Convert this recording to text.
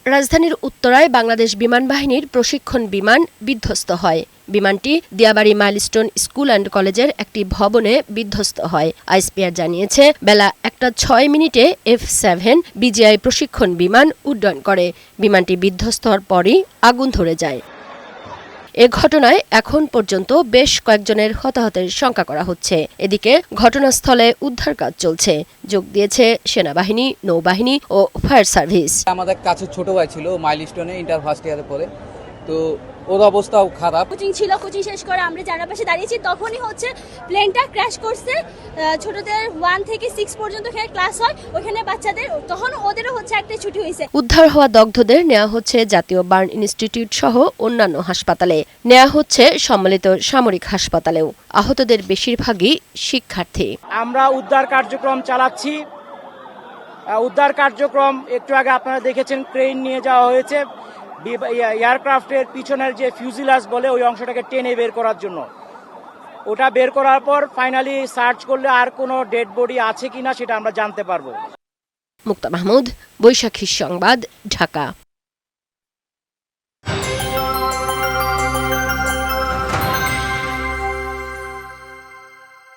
রাজধানীর উত্তরায় বাংলাদেশ বিমান বাহিনীর প্রশিক্ষণ বিমান বিধ্বস্ত হয়। বিমানটি দিয়াবাড়ি মাইলস্টোন স্কুল অ্যান্ড কলেজের একটি ভবনে বিধ্বস্ত হয়। আইএসপিআর জানিয়েছে, বেলা 1:06 F-7 বিজিআই প্রশিক্ষণ বিমান উড্ডয়ন করে। বিমানটি বিধ্বস্ত হওয়ার পরই আগুন ধরে যায়। এ ঘটনায় এখন পর্যন্ত বেশ কয়েকজনের হতাহতের শঙ্কা করা হচ্ছে। এদিকে ঘটনাস্থলে উদ্ধার কাজ চলছে। যোগ দিয়েছে সেনাবাহিনী, নৌবাহিনী ও ফায়ার সার্ভিস। আমাদের কাছে ছোট ভাই ছিল মাইলস্টোনে ইন্টার ফার্স্ট ইয়ারে পড়ে, তো ওর অবস্থাও খারাপ। কোচিং ছিল, কোচিং শেষ করে আমরা জানার পাশে দাঁড়িয়েছি, তখনই প্লেনটা ক্র্যাশ করছে। ছোটদের 1 থেকে 6 পর্যন্ত এখানে ক্লাস হয়, ওখানে বাচ্চাদের, তখন ওদেরও একটা ছুটি হয়েছে। উদ্ধার হওয়া দগ্ধদের নেওয়া হচ্ছে জাতীয় বার্ন ইনস্টিটিউট সহ অন্যান্য হাসপাতালে, নেওয়া হচ্ছে সম্মিলিত সামরিক হাসপাতালেও। আহতদের বেশিরভাগই শিক্ষার্থী। আমরা উদ্ধার কার্যক্রম চালাচ্ছি। উদ্ধার কার্যক্রম একটু আগে আপনারা দেখেছেন, ক্রেন নিয়ে যাওয়া হয়েছে এয়ারক্রাফটের পিছনের যে ফিউজিলাজ বলে ওই অংশটাকে টেনে বের করার জন্য। ওটা বের করার পর ফাইনালি সার্চ করলে আর কোনো ডেড বডি আছে কিনা সেটা আমরা জানতে পারবো। মুক্তা মাহমুদ, বৈশাখী সংবাদ, ঢাকা।